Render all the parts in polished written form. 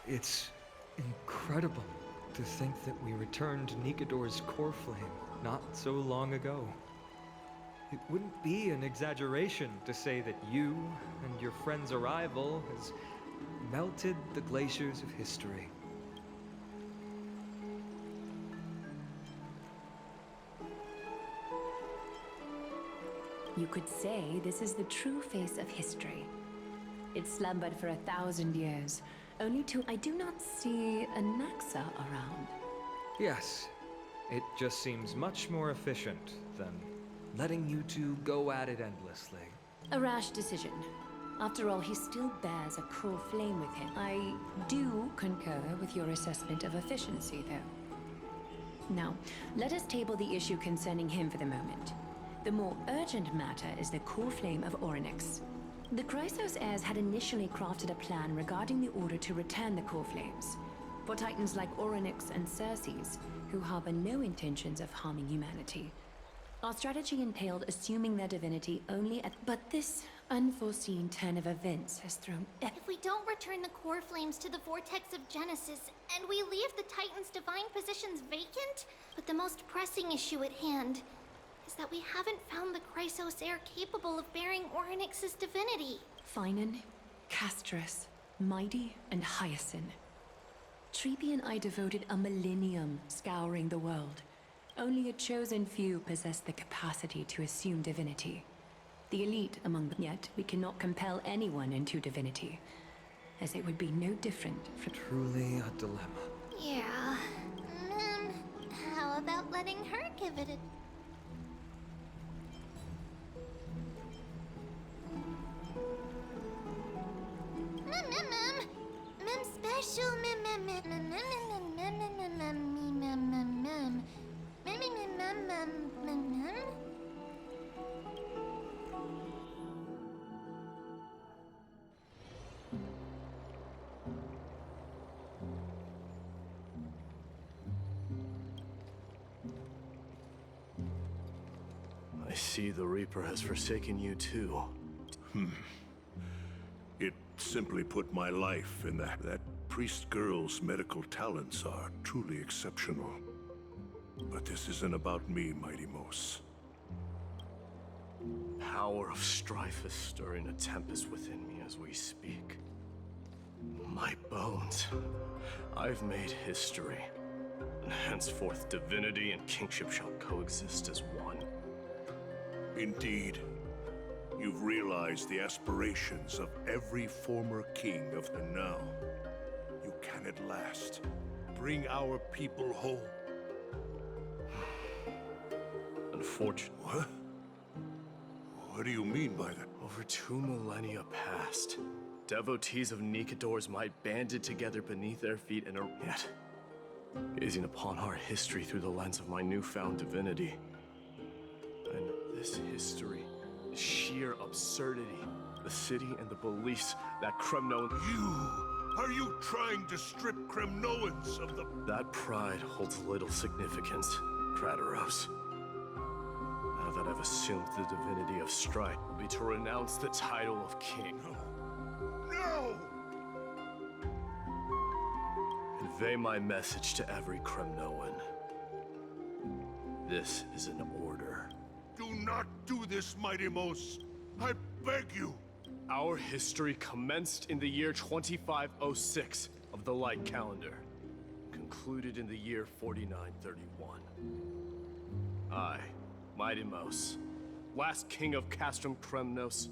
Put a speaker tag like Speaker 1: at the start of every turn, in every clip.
Speaker 1: It's incredible to think that we returned Nikador's core flame not so long ago. It wouldn't be an exaggeration to say that you and your friend's arrival has melted the glaciers of history.
Speaker 2: You could say this is the true face of history. It slumbered for 1,000 years, only I do not see a Naxa around.
Speaker 1: Yes, it just seems much more efficient than letting you two go at it endlessly.
Speaker 2: A rash decision. After all, he still bears a core flame with him. I do concur with your assessment of efficiency, though. Now, let us table the issue concerning him for the moment. The more urgent matter is the core flame of Orynyx. The Chrysos heirs had initially crafted a plan regarding the order to return the core flames. For titans like Orynyx and Circes, who harbor no intentions of harming humanity. Our strategy entailed assuming their divinity only at... But this unforeseen turn of events has thrown...
Speaker 3: If we don't return the core flames to the vortex of Genesis, and we leave the Titan's divine positions vacant, but the most pressing issue at hand is that we haven't found the Chrysos heir capable of bearing Orynyx's divinity.
Speaker 2: Finan, Castrus, Mighty, and Hyacinth. Treepy and I devoted a millennium scouring the world. Only a chosen few possess the capacity to assume divinity. The elite among them, yet we cannot compel anyone into divinity, as it would be no different from...
Speaker 1: Truly a dilemma.
Speaker 3: Yeah. How about letting her give it a... Special
Speaker 4: I see the Reaper has forsaken you too.
Speaker 5: It simply put my life in that priest girl's medical talents are truly exceptional. But this isn't about me, Mighty Mos.
Speaker 4: Power of strife is stirring a tempest within me as we speak. My bones. I've made history. And henceforth divinity and kingship shall coexist as one.
Speaker 5: Indeed. You've realized the aspirations of every former king of the now. You can at last bring our people home.
Speaker 4: Unfortunately.
Speaker 5: What? What do you mean by that?
Speaker 4: Over 2 millennia past, devotees of Nikador's might banded together beneath their feet and yet, gazing upon our history through the lens of my newfound divinity. And this history is sheer absurdity. The city and the beliefs that Kremno...
Speaker 5: Are you trying to strip Kremnoans of the...
Speaker 4: That pride holds little significance, Krateros. Now that I've assumed the divinity of strife, will be to renounce the title of king.
Speaker 5: No!
Speaker 4: Convey my message to every Kremnoan. This is an order.
Speaker 5: Do not do this, Mighty Mos. I beg you.
Speaker 4: Our history commenced in the year 2506 of the Light Calendar, concluded in the year 4931. I, Mighty Mos, last king of Castrum Kremnos,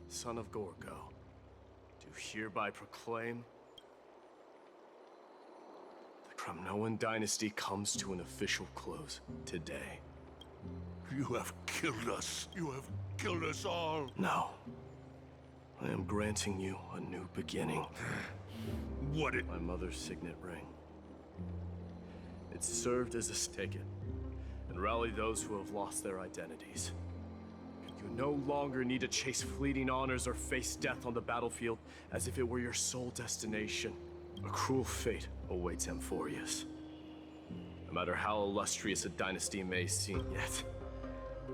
Speaker 4: son of Gorgo, do hereby proclaim the Kremnoan dynasty comes to an official close today.
Speaker 5: You have killed us. You have killed us all.
Speaker 4: No. I am granting you a new beginning.
Speaker 5: What it...
Speaker 4: My mother's signet ring. It served as a stake and rally those who have lost their identities. You no longer need to chase fleeting honors or face death on the battlefield as if it were your sole destination. A cruel fate awaits Amphoreus. No matter how illustrious a dynasty may seem, yet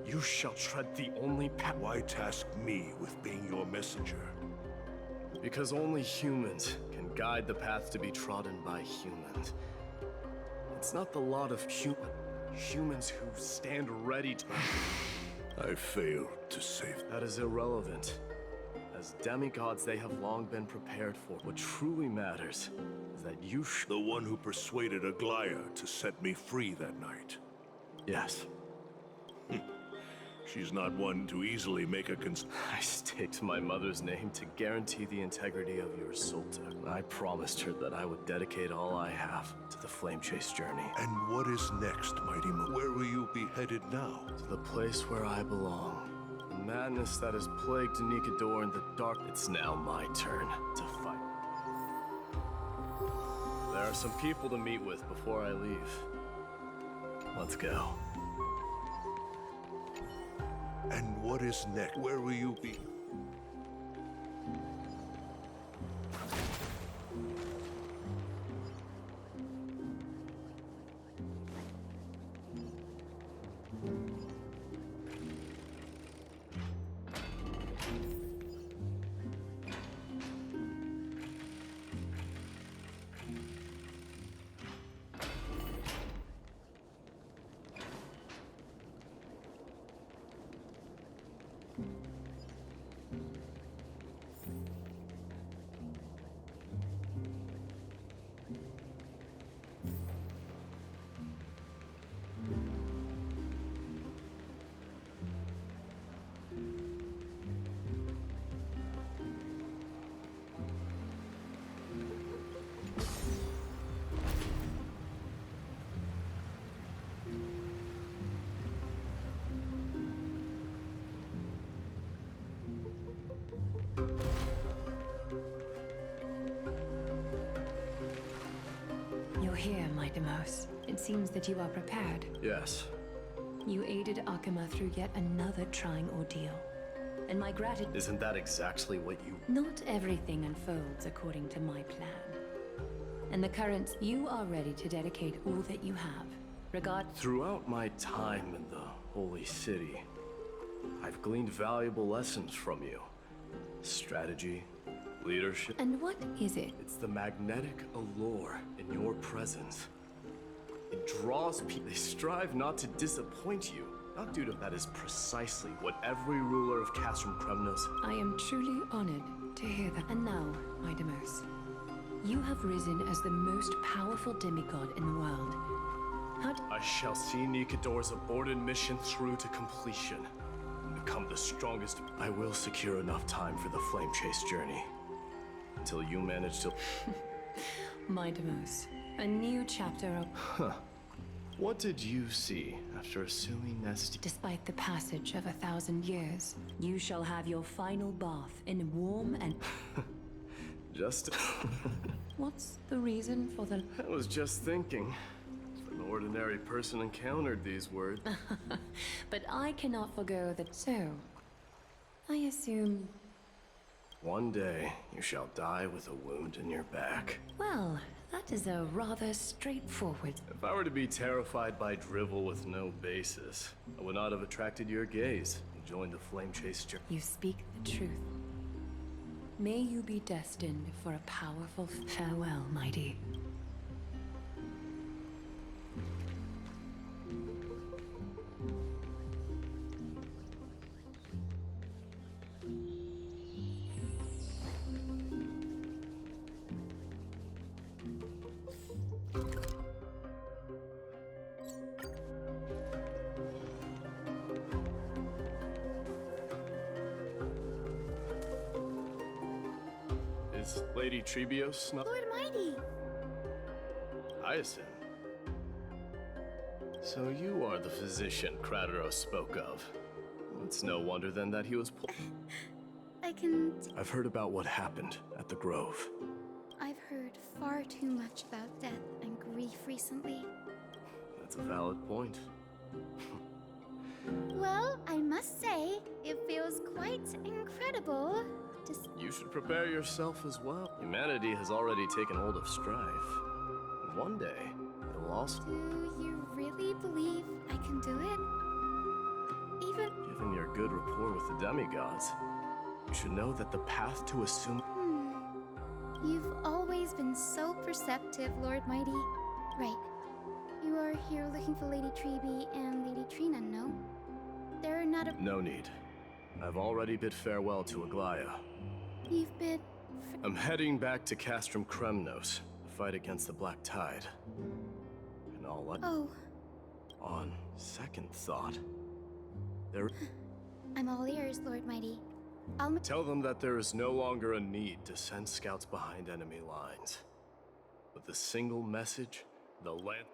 Speaker 4: You shall tread the only path.
Speaker 5: Why task me with being your messenger?
Speaker 4: Because only humans can guide the path to be trodden by humans. It's not the lot of humans who stand ready to...
Speaker 5: I failed to save.
Speaker 4: That is irrelevant. As demigods, they have long been prepared for. What truly matters is that you
Speaker 5: The one who persuaded Aglaya to set me free that night.
Speaker 4: Yes.
Speaker 5: She's not one to easily make a
Speaker 4: I staked my mother's name to guarantee the integrity of your Sulta. I promised her that I would dedicate all I have to the Flame Chase journey.
Speaker 5: And what is next, Mighty Mo? Where will you be headed now?
Speaker 4: To the place where I belong. The madness that has plagued Nikador in the dark. It's now my turn to fight. There are some people to meet with before I leave. Let's go.
Speaker 5: And what is next? Where will you be?
Speaker 2: You're here, my Demos. It seems that you are prepared.
Speaker 4: Yes.
Speaker 2: You aided Akuma through yet another trying ordeal. And my gratitude...
Speaker 4: Isn't that exactly what you...
Speaker 2: Not everything unfolds according to my plan. And the currents, you are ready to dedicate all that you have.
Speaker 4: Throughout my time in the Holy City, I've gleaned valuable lessons from you. Strategy, leadership.
Speaker 2: And what is it?
Speaker 4: It's the magnetic allure in your presence. It draws people. They strive not to disappoint you. Not due to that is precisely what every ruler of Castrum Kremnos...
Speaker 2: I am truly honored to hear that. And now, my Demos, you have risen as the most powerful demigod in the world.
Speaker 4: I shall see Nikador's aborted mission through to completion. And become the strongest... I will secure enough time for the Flame Chase journey. Until you manage to...
Speaker 2: My Demos, a new chapter of...
Speaker 4: Huh. What did you see after assuming Nesty?
Speaker 2: Despite the passage of 1,000 years, you shall have your final bath in warm and...
Speaker 4: Just...
Speaker 2: What's the reason for the...
Speaker 4: I was just thinking. If an ordinary person encountered these words...
Speaker 2: But I cannot forgo that. So, I assume...
Speaker 4: One day, you shall die with a wound in your back.
Speaker 2: Well, that is a rather straightforward...
Speaker 4: If I were to be terrified by drivel with no basis, I would not have attracted your gaze and joined the Flame Chase journey.
Speaker 2: You speak the truth. May you be destined for a powerful farewell, mighty.
Speaker 4: Is Lady Trebios not...
Speaker 3: Lord Mighty!
Speaker 4: Hyacinth? So you are the physician Krateros spoke of. It's no wonder then that he was
Speaker 3: I can...
Speaker 4: I've heard about what happened at the Grove.
Speaker 3: I've heard far too much about death and grief recently.
Speaker 4: That's a valid point.
Speaker 3: Well, I must say, it feels quite incredible to...
Speaker 4: You should prepare yourself as well. Humanity has already taken hold of strife. And one day, it'll also...
Speaker 3: Do you really believe I can do it?
Speaker 4: good rapport with the demigods. You should know that the path to assume...
Speaker 3: You've always been so perceptive, Lord Mighty. Right. You are here looking for Lady Treeby and Lady Trina, no? They're not a...
Speaker 4: No need. I've already bid farewell to Aglaya.
Speaker 3: You've bid...
Speaker 4: I'm heading back to Castrum Kremnos to fight against the Black Tide. And all I...
Speaker 3: Oh,
Speaker 4: On second thought, there...
Speaker 3: I'm all ears, Lord Mighty. I'll...
Speaker 4: Tell them that there is no longer a need to send scouts behind enemy lines. With a single message, the land...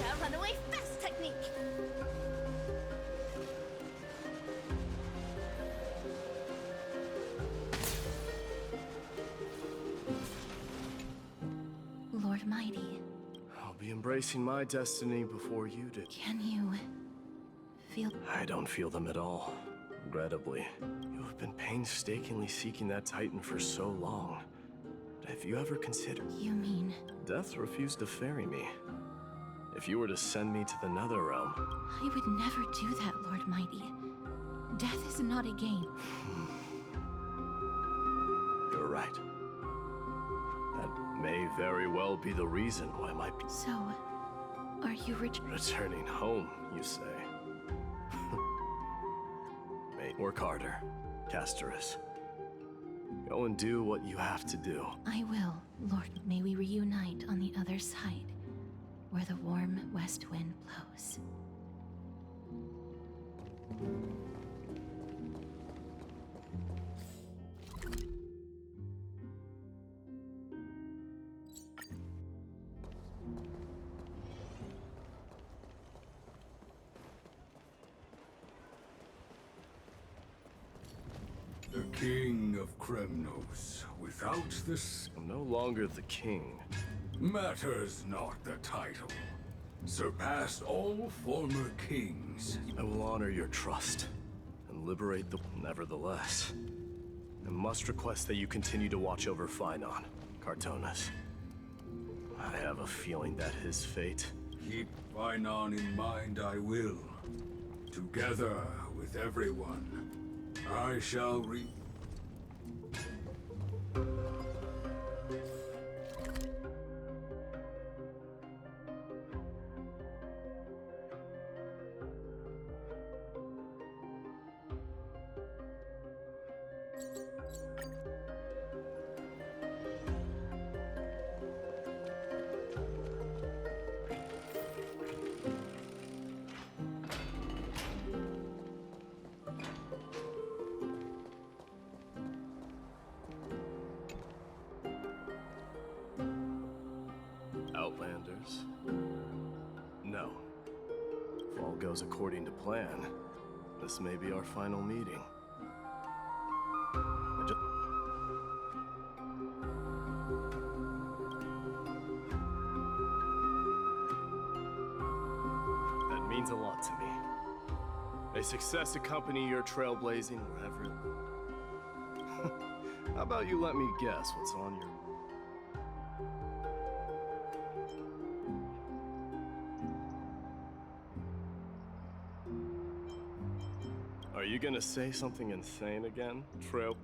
Speaker 3: Ninja runaway fast technique!
Speaker 2: Lord Mighty,
Speaker 4: I'll be embracing my destiny before you do.
Speaker 2: can you feel...
Speaker 4: I don't feel them at all. Regrettably, you have been painstakingly seeking that Titan for so long. But have you ever considered...
Speaker 2: You mean...
Speaker 4: Death refused to ferry me. If you were to send me to the Nether Realm...
Speaker 2: I would never do that, Lord Mighty. Death is not a game.
Speaker 4: You're right. That may very well be the reason why my...
Speaker 2: So, are you
Speaker 4: Returning home, you say? Mate, work harder, Castorus. Go and do what you have to do.
Speaker 2: I will, Lord. May we reunite on the other side, where the warm west wind blows.
Speaker 6: The King of Kremnos. Without this
Speaker 4: I'm no longer the king.
Speaker 6: matters not the title. Surpassed all former kings.
Speaker 4: I will honor your trust and liberate the... Nevertheless, I must request that you continue to watch over Phainon, Cartonis. I have a feeling that his fate...
Speaker 6: Keep Phainon in mind, I will. Together with everyone, I shall re...
Speaker 4: Outlanders? No. If all goes according to plan, this may be our final meeting. I just... That means a lot to me. May success accompany your trailblazing wherever... How about you let me guess what's on your... Are you gonna say something insane again, Trail?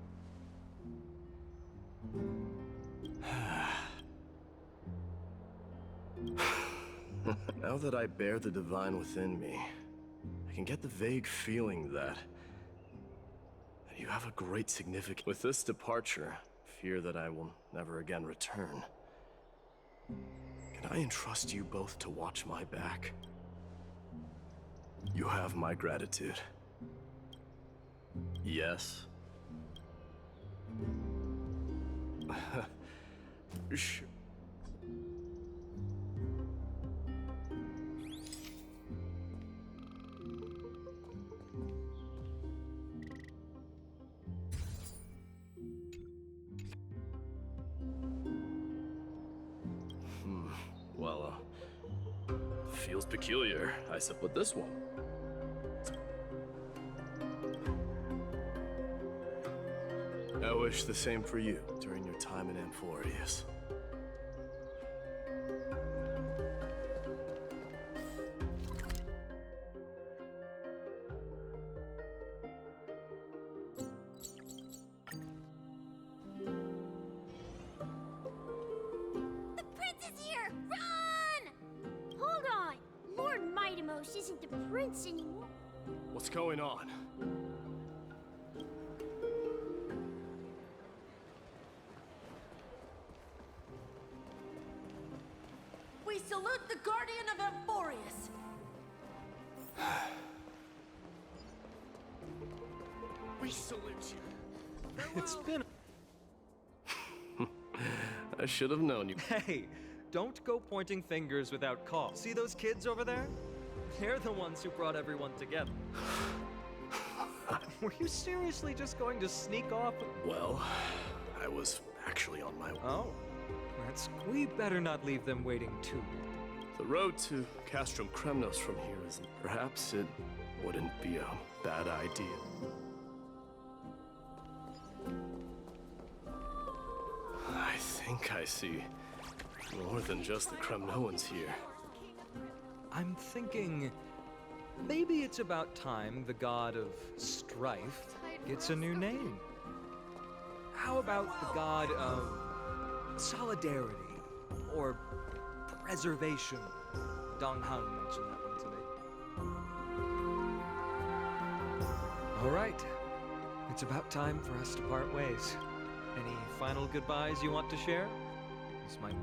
Speaker 4: Now that I bear the divine within me, I can get the vague feeling that you have a great significance. With this departure, fear that I will never again return. Can I entrust you both to watch my back? You have my gratitude. Yes. Sh- Well, feels peculiar, I suppose. This one. I wish the same for you during your time in Amphoreus.
Speaker 3: The prince is here! Run! Hold on! Lord Mightimos isn't the prince anymore.
Speaker 4: What's going on?
Speaker 7: We salute the Guardian of Amphoreus!
Speaker 4: We salute you.
Speaker 1: It's been.
Speaker 4: I should have known you.
Speaker 1: Hey, don't go pointing fingers witut cause. See those kids over there? They're the ones who brought everyone together. Were you seriously just going to sneak off?
Speaker 4: Well, I was actually on my way.
Speaker 1: Oh, we better not leave them waiting too long.
Speaker 4: The road to Castrum Kremnos from here is... Perhaps it wouldn't be a bad idea. I think I see more than just the Kremnoans here.
Speaker 1: I'm thinking maybe it's about time the god of strife gets a new name. How about the god of solidarity or preservation? Dong Han mentioned that one to me. All right, it's about time for us to part ways. Any final goodbyes you want to share? This might.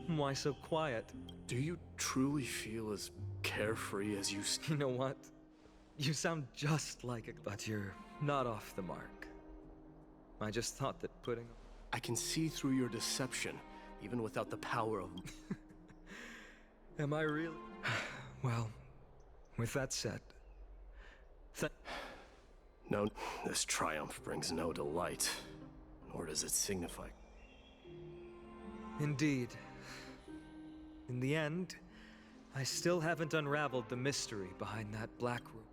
Speaker 1: Why so quiet?
Speaker 4: Do you truly feel as carefree as you...
Speaker 1: You know what? You sound just like it, but you're not off the mark. I just thought that putting...
Speaker 4: I can see through your deception, even without the power of...
Speaker 1: Am I really? Well, with that said...
Speaker 4: No, this triumph brings no delight, nor does it signify.
Speaker 1: Indeed. In the end, I still haven't unraveled the mystery behind that black room.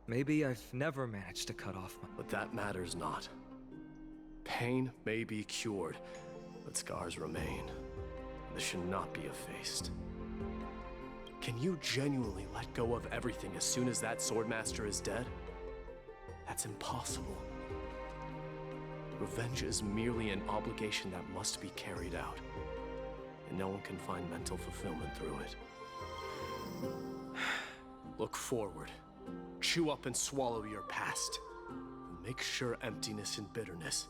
Speaker 1: Maybe I've never managed to cut off my...
Speaker 4: But that matters not. Pain may be cured, but scars remain. This should not be effaced. Can you genuinely let go of everything as soon as that Swordmaster is dead? That's impossible. Revenge is merely an obligation that must be carried out, and no one can find mental fulfillment through it. Look forward. Chew up and swallow your past. Make sure emptiness and bitterness.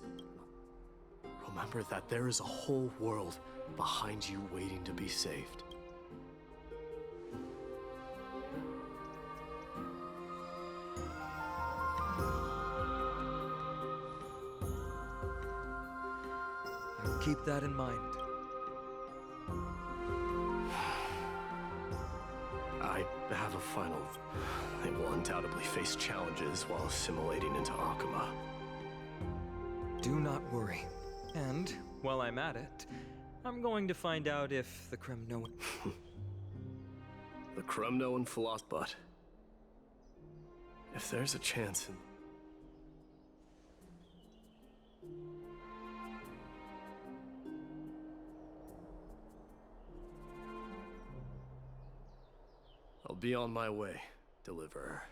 Speaker 4: Remember that there is a whole world behind you waiting to be saved.
Speaker 1: I'll keep that in mind.
Speaker 4: I have a final... They will undoubtedly face challenges while assimilating into Akuma.
Speaker 1: Do not worry. And, while I'm at it, I'm going to find out if the Kremnoan...
Speaker 4: The Kremnoan philosopher, but... If there's a chance in... I'll be on my way, Deliverer.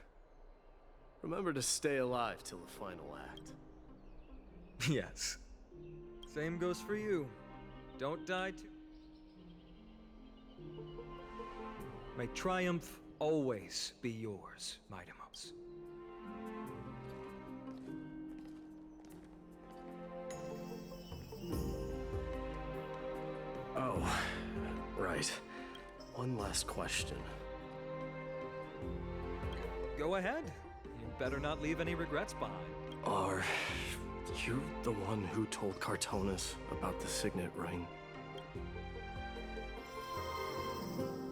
Speaker 4: Remember to stay alive till the final act.
Speaker 1: Yes. Same goes for you. Don't die too... May triumph always be yours, Mightimos.
Speaker 4: Oh, right. One last question.
Speaker 1: go ahead. You better not leave any regrets behind.
Speaker 4: Are you the one who told Cartonis about the signet ring?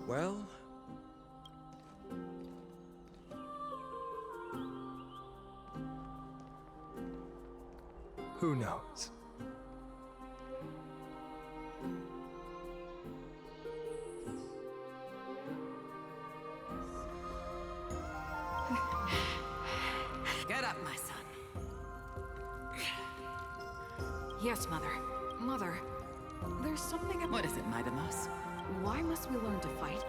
Speaker 1: Well... who knows?
Speaker 8: Get up, my son. Yes, Mother. Mother, there's something... What is it, Midamos? Why must we learn to fight?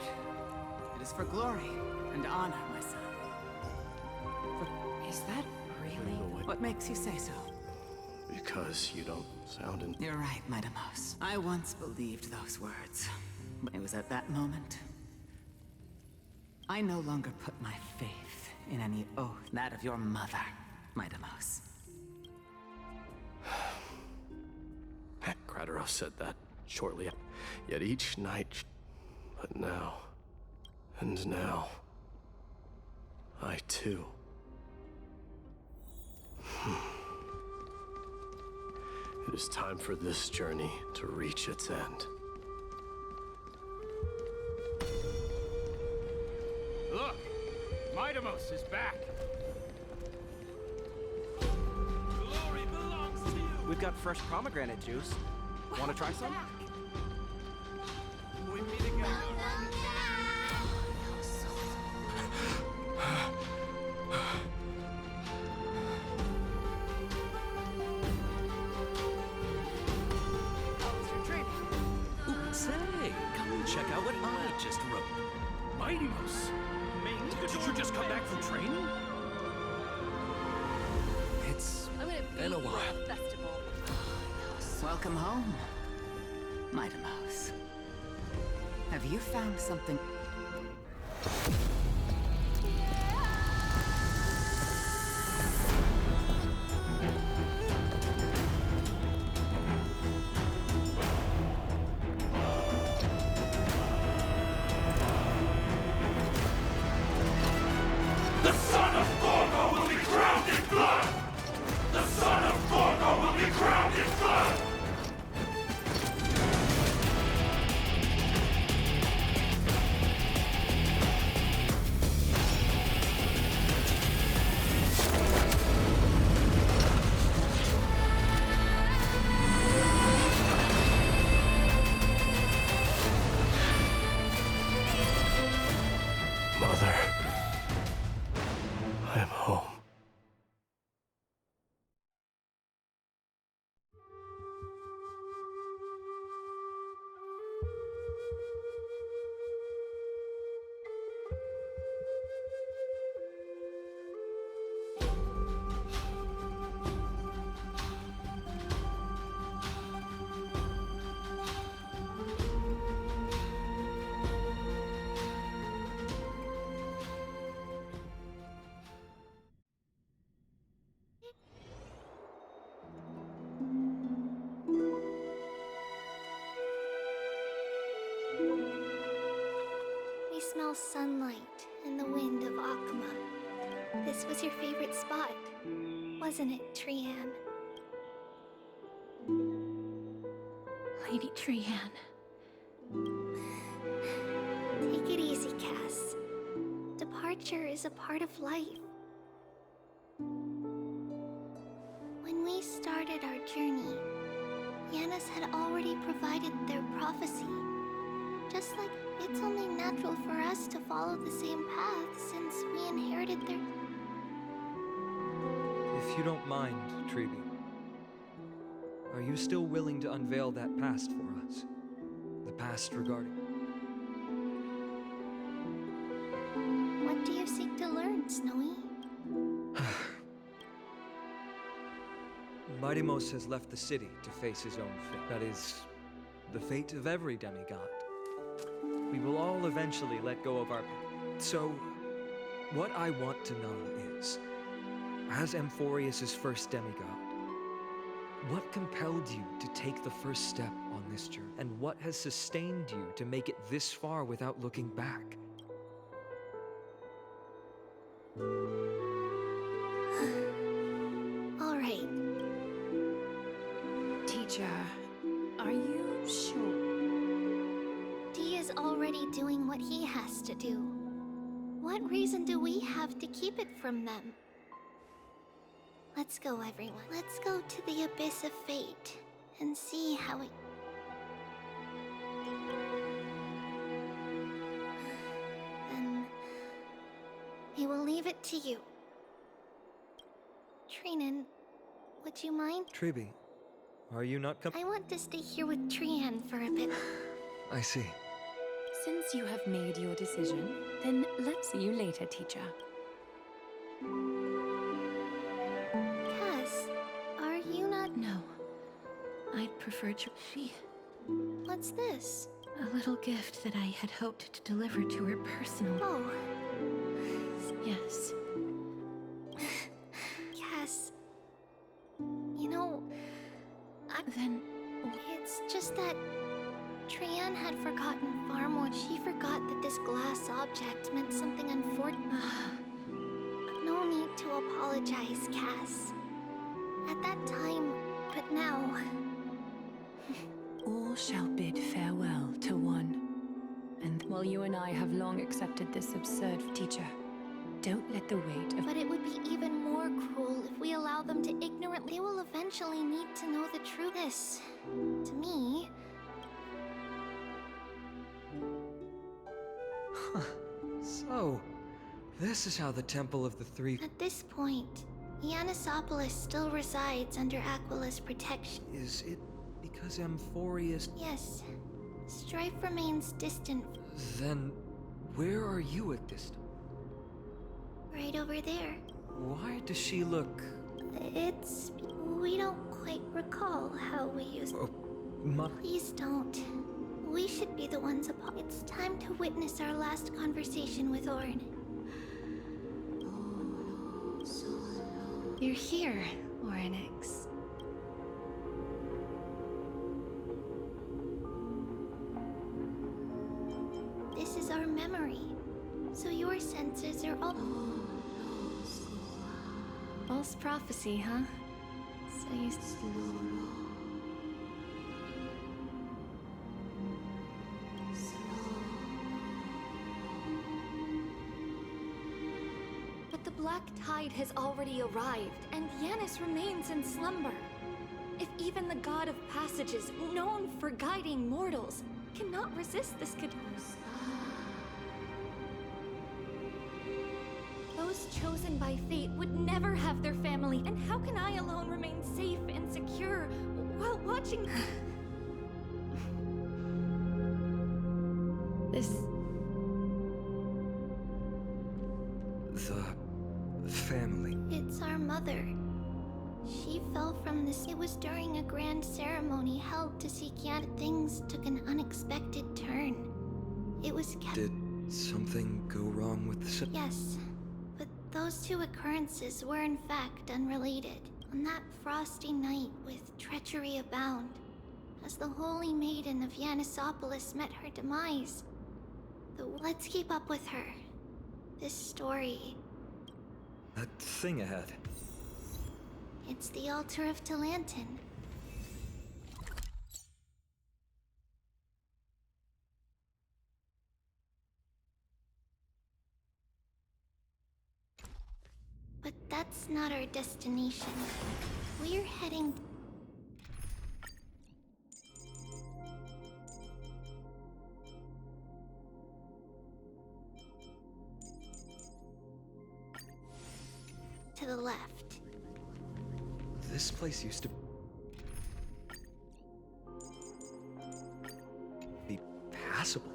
Speaker 8: It is for glory and honor, my son. Is that really... What makes you say so?
Speaker 4: Because you don't sound in...
Speaker 8: You're right, Midamos. I once believed those words. But it was at that moment... I no longer put my faith in any oath, that of your mother, Midamos.
Speaker 4: Kratos said that shortly. Yet each night... But now... And now... I too... It is time for this journey to reach its end.
Speaker 9: Look! Midamos is back! Glory belongs to you!
Speaker 10: We've got fresh pomegranate juice. Want to try some?
Speaker 9: We meet again.
Speaker 10: Say, come and check out what I just wrote.
Speaker 9: Midamos! Did you just come back from training?
Speaker 10: It's been a while.
Speaker 8: Welcome home, Midamos. Have you found something?
Speaker 5: The son of Gorgo will be crowned in blood! The son of Gorgo will be crowned in blood!
Speaker 4: Mother... I am home.
Speaker 3: We smell sunlight and the wind of Akuma. This was your favorite spot, wasn't it, Trian? Lady Trian. Take it easy, Cass. Departure is a part of life. When we started our journey, Yanis had already provided their prophecy. Just like it's only natural for us to follow the same path since we inherited their...
Speaker 1: If you don't mind, Treeby, are you still willing to unveil that past for us? The past regarding...
Speaker 3: What do you seek to learn, Snowy?
Speaker 1: Midamos has left the city to face his own fate. That is, the fate of every demigod. We will all eventually let go of our... So, what I want to know is, as Amphoreus' first demigod, what compelled you to take the first step on this journey? And what has sustained you to make it this far without looking back?
Speaker 3: All right.
Speaker 2: Teacher, are you sure?
Speaker 3: Dee is already doing what he has to do. What reason do we have to keep it from them? Let's go, everyone. Let's go to the Abyss of Fate and see how it... Then... we will leave it to you. Trinan, would you mind?
Speaker 1: Treeby, are you not
Speaker 3: I want to stay here with Trian for a bit.
Speaker 1: I see.
Speaker 2: Since you have made your decision, then let's see you later, teacher.
Speaker 3: Cass, are you not...
Speaker 11: No. I'd prefer she.
Speaker 3: What's this?
Speaker 11: A little gift that I had hoped to deliver to her personally.
Speaker 3: Oh.
Speaker 11: Yes.
Speaker 3: Cass... You know...
Speaker 11: Then...
Speaker 3: It's just that... Trian had forgotten far more. She forgot that this glass object meant something unfortunate. No need to apologize, Cass. At that time, but now...
Speaker 2: All shall bid farewell to one. And while you and I have long accepted this absurd teacher, don't let the weight of...
Speaker 3: But it would be even more cruel if we allow them to ignorantly... They will eventually need to know the truth. This, to me...
Speaker 1: So, this is how the Temple of the Three...
Speaker 3: At this point, Yanisopolis still resides under Aquila's protection.
Speaker 1: Is it because Amphoreus...
Speaker 3: Yes. Strife remains distant.
Speaker 1: Then, where are you at this time?
Speaker 3: Right over there.
Speaker 1: Why does she look...
Speaker 3: It's... we don't quite recall how we used...
Speaker 1: Oh,
Speaker 3: Please don't. We should be the ones upon... It's time to witness our last conversation with Orn.
Speaker 11: You're here, Orynyx.
Speaker 3: This is our memory. So your senses are all...
Speaker 11: False prophecy, huh? So you...
Speaker 3: But the black tide has already arrived, and Yanis remains in slumber. If even the god of passages, known for guiding mortals, cannot resist this Those chosen by fate would never have their family, and how can I alone remain safe and secure while watching...
Speaker 11: This...
Speaker 1: The... family.
Speaker 3: It's our mother. She fell from this. It was during a grand ceremony held to seek Things took an unexpected turn. It was
Speaker 1: Did something go wrong with the...
Speaker 3: Yes, but those two occurrences were in fact unrelated. On that frosty night with treachery abound, as the holy maiden of Yanisopolis met her demise, let's keep up with her. This story...
Speaker 1: That thing ahead.
Speaker 3: It's the altar of Talantin. But that's not our destination. We're heading... to the left.
Speaker 1: This place used to... be passable.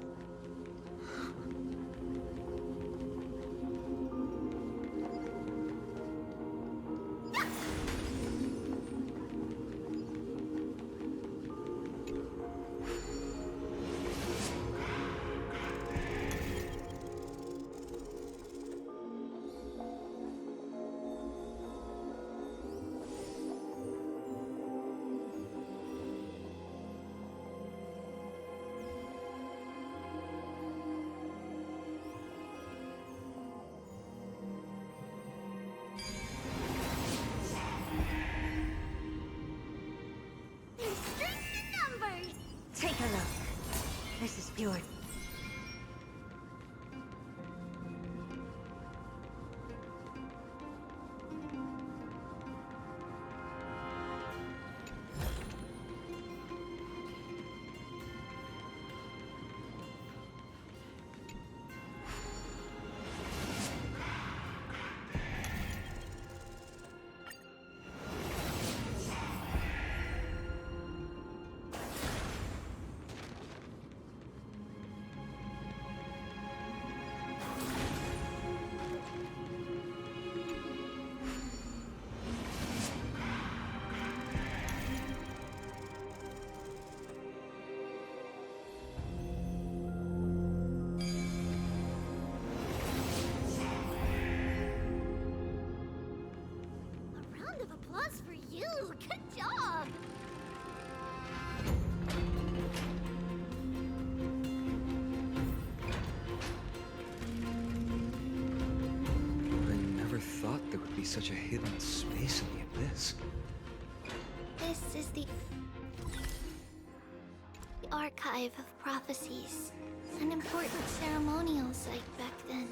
Speaker 11: Your
Speaker 3: A round of applause for you! Good job!
Speaker 1: I never thought there would be such a hidden space in the abyss.
Speaker 3: This is the Archive of Prophecies. An important ceremonial site back then.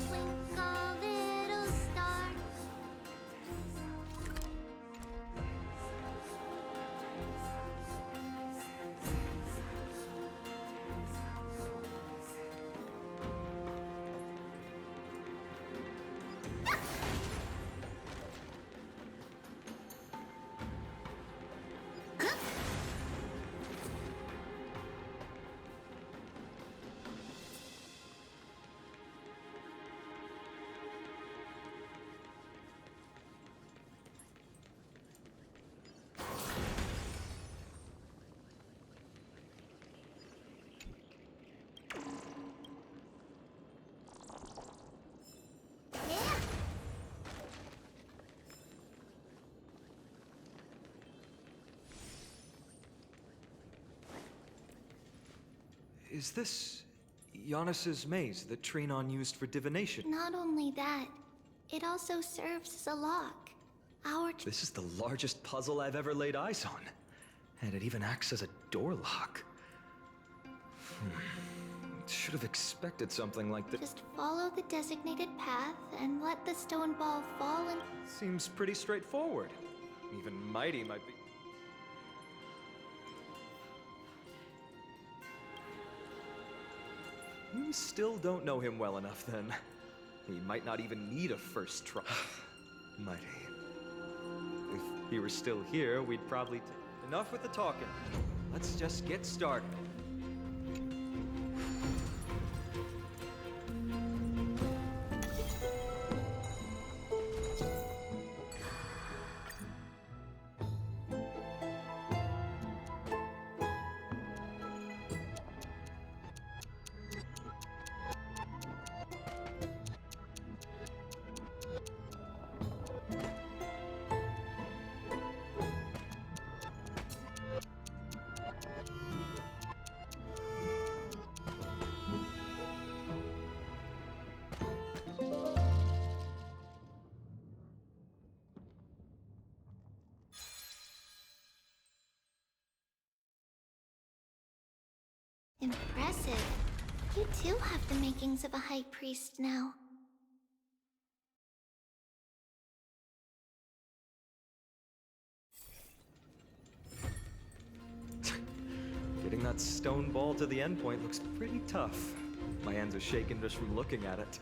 Speaker 3: Twinkle, little star.
Speaker 1: Is this Giannis's maze that Trinon used for divination?
Speaker 3: Not only that, it also serves as a lock.
Speaker 1: This is the largest puzzle I've ever laid eyes on. And it even acts as a door lock. Should have expected something like this.
Speaker 3: Just follow the designated path and let the stone ball fall and...
Speaker 1: Seems pretty straightforward. Even Mighty might be... You still don't know him well enough, then. He might not even need a first try. Mighty. If he were still here, we'd probably... Enough with the talking. Let's just get started.
Speaker 3: Impressive. You too have the makings of a high priest now.
Speaker 1: Getting that stone ball to the endpoint looks pretty tough. My hands are shaking just from looking at it.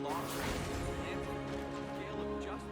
Speaker 10: law, land, scale of justice.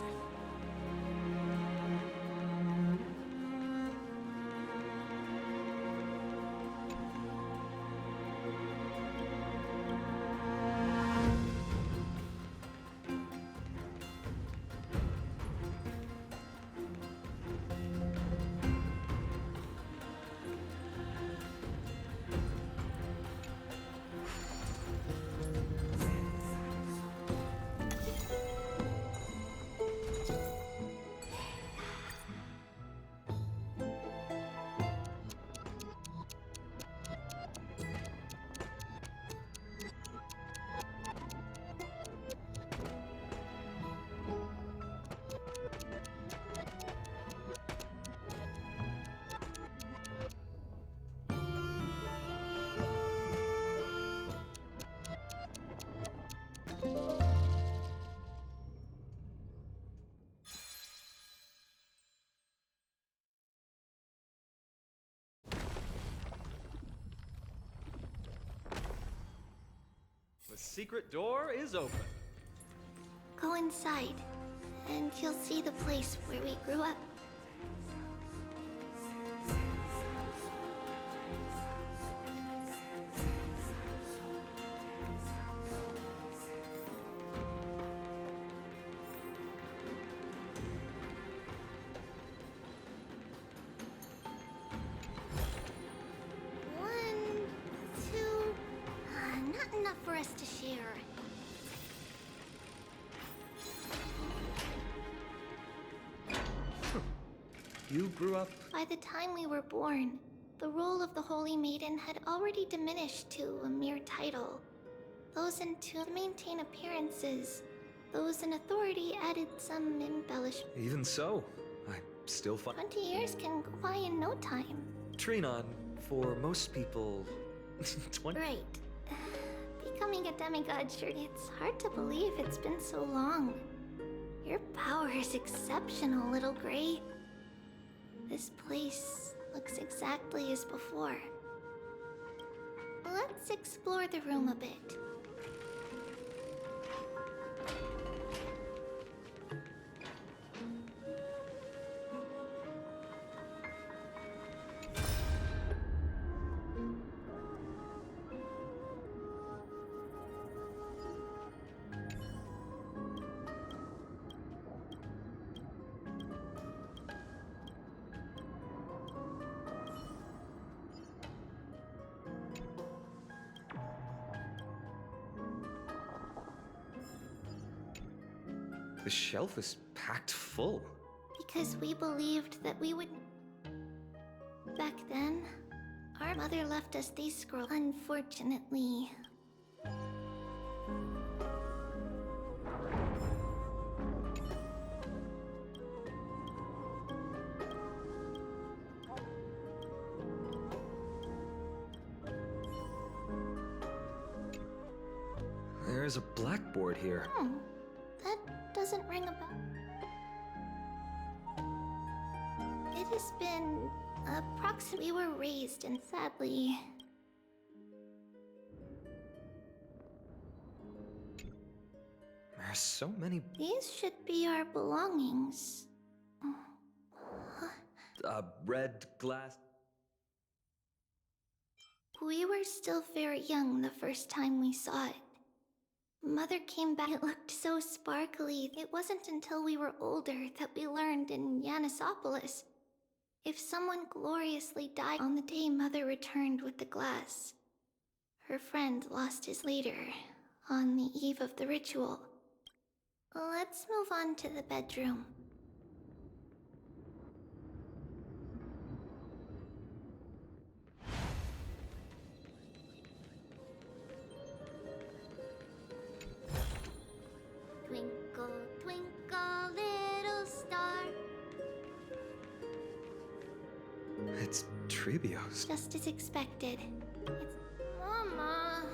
Speaker 1: The secret door is open.
Speaker 3: Go inside, and you'll see the place where we grew up. One, two, not enough for us to share.
Speaker 1: You grew up.
Speaker 3: By the time we were born, the role of the Holy Maiden had already diminished to a mere title. Those in to maintain appearances, those in authority added some embellishment.
Speaker 1: Even so, I still find
Speaker 3: 20 years can go by in no time.
Speaker 1: Trinon, for most people, 20.
Speaker 3: Right. Becoming a demigod, sure, it's hard to believe it's been so long. Your power is exceptional, little Gray. This place looks exactly as before. Let's explore the room a bit.
Speaker 1: The shelf is packed full.
Speaker 3: Because we believed that we would... Back then, our mother left us these scrolls. Unfortunately.
Speaker 1: There's a blackboard here.
Speaker 3: That doesn't ring a bell. It has been approximately... We were raised, and sadly...
Speaker 1: There's so many.
Speaker 3: These should be our belongings.
Speaker 1: Red glass.
Speaker 3: We were still very young the first time we saw it. Mother came back. It looked so sparkly. It wasn't until we were older that we learned in Yanisopolis. If someone gloriously died on the day Mother returned with the glass, her friend lost his later, on the eve of the ritual. Let's move on to the bedroom. Twinkle, twinkle, little star.
Speaker 1: It's Trebios.
Speaker 3: Just as expected. It's... Mama,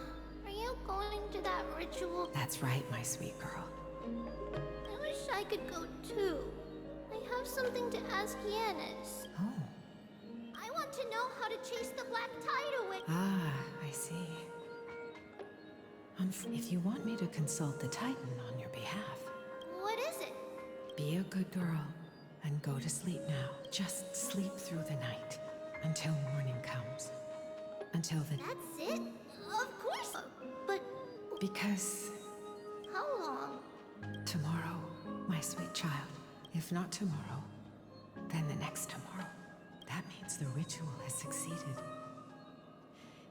Speaker 3: are you going to that ritual?
Speaker 8: That's right, my sweet girl.
Speaker 3: I wish I could go too. I have something to ask Yanis.
Speaker 8: Oh.
Speaker 3: I want to know how to chase the black tide away.
Speaker 8: Ah, I see. If you want me to consult the Titan on your behalf,
Speaker 3: What is it?
Speaker 8: be a good girl and go to sleep now. Just sleep through the night until morning comes. Until the...
Speaker 3: That's it? Of course. But
Speaker 8: Because
Speaker 3: how long?
Speaker 8: tomorrow, my sweet child. If not tomorrow, then the next tomorrow. That means the ritual has succeeded.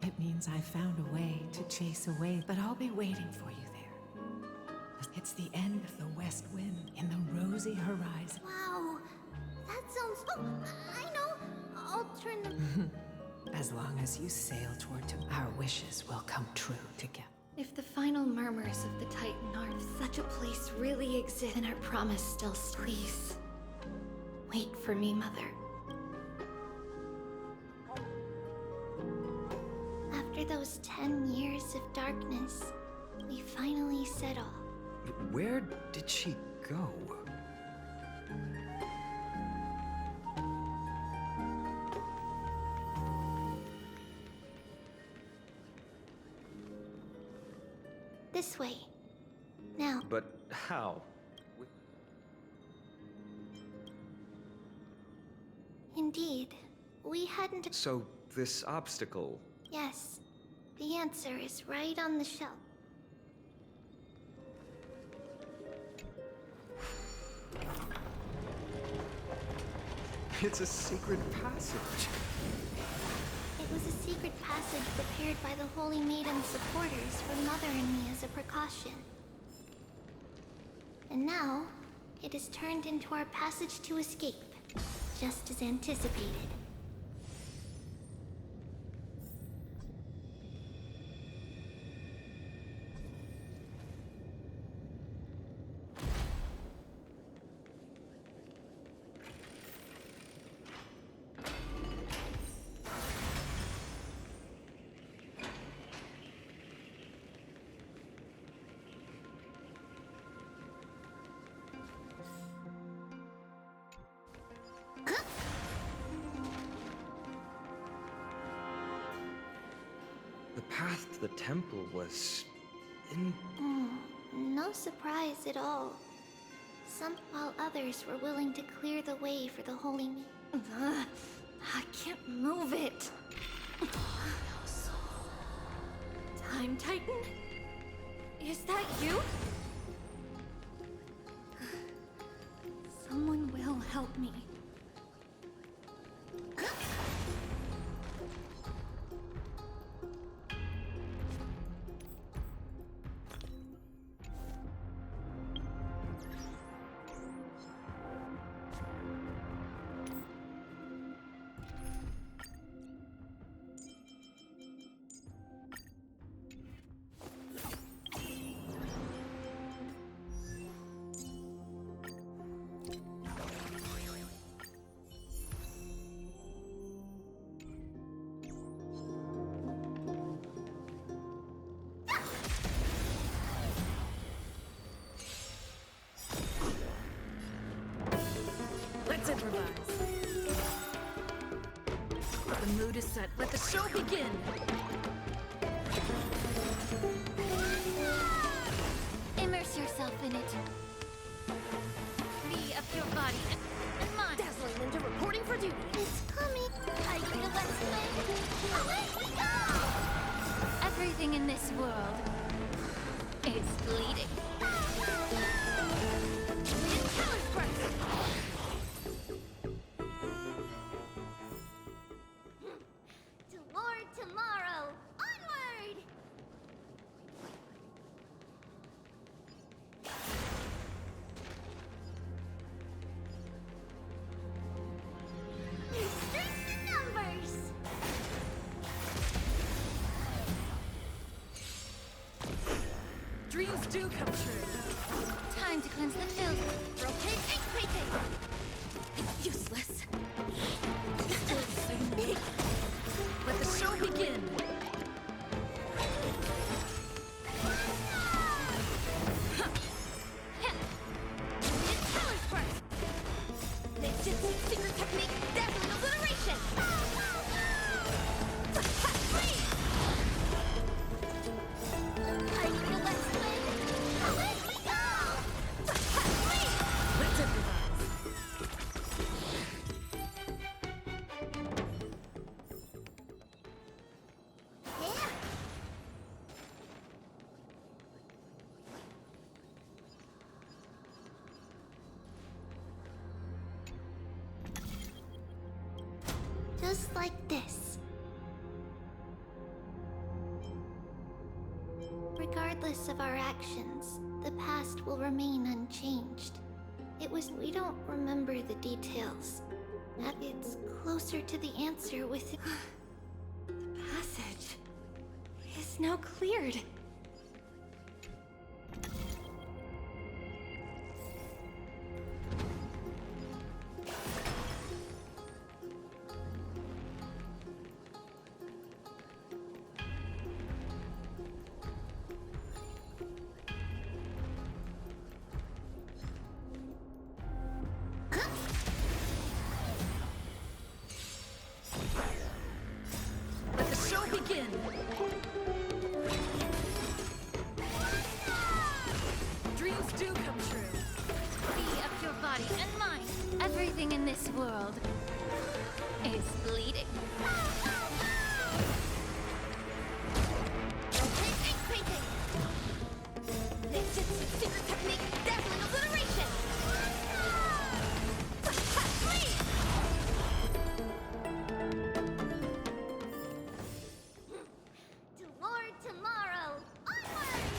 Speaker 8: It means I found a way to chase away, but I'll be waiting for you there. It's the end of the west wind in the rosy horizon.
Speaker 3: Wow. That sounds... Oh, I know. I'll turn them...
Speaker 8: As long as you sail toward our wishes will come true together.
Speaker 3: If the final murmurs of the Titan are if such a place really exists, then our promise still... Please. Wait for me, Mother. After those 10 years of darkness, we finally set off.
Speaker 1: Where did she go?
Speaker 3: This way. Now.
Speaker 1: But how?
Speaker 3: Indeed. We hadn't...
Speaker 1: So, this obstacle...
Speaker 3: Yes. The answer is right on the shelf.
Speaker 1: It's a secret passage.
Speaker 3: It was a secret passage prepared by the Holy Maiden's supporters for Mother and me as a precaution. And now, it is turned into our passage to escape, just as anticipated.
Speaker 1: The path to the temple was...
Speaker 3: No surprise at all. Some while others were willing to clear the way for the Holy Maiden. I can't move it. Time Titan? Is that you? Someone will help me.
Speaker 7: Let's improvise. The mood is set. Let the show begin.
Speaker 3: Immerse yourself in it. Be of your body and mind.
Speaker 7: Dazzling Ninja reporting for duty.
Speaker 3: It's coming. I feel that swing. Away we go! Everything in this world is bleeding. Toward tomorrow. Onward! Strength in numbers.
Speaker 7: Dreams do come true.
Speaker 3: Time to cleanse the filth. Rotate and critique.
Speaker 7: Useless. Still the same way. Let the show begin.
Speaker 3: Colors first. Ninjutsu secret technique, dazzling obliteration. Freeze! Just like this. Regardless of our actions, the past will remain unchanged. We don't remember the details. It's closer to the answer with...
Speaker 2: The passage is now cleared.
Speaker 7: Let the show begin! Dreams do come true.
Speaker 3: Free up your body and mind. Everything in this world is bleeding. Ninjutsu secret technique, dazzling obliteration! Please! Toward tomorrow, onward!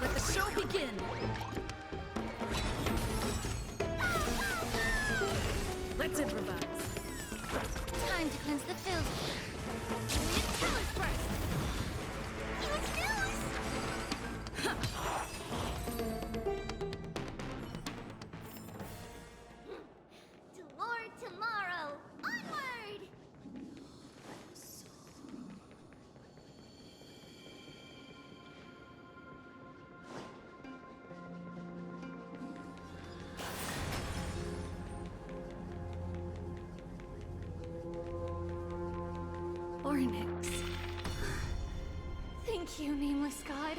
Speaker 7: Let the show begin! Let's improvise.
Speaker 3: Time to cleanse the field. It's colors first. Toward tomorrow, onward! Ornix. Thank you, nameless god.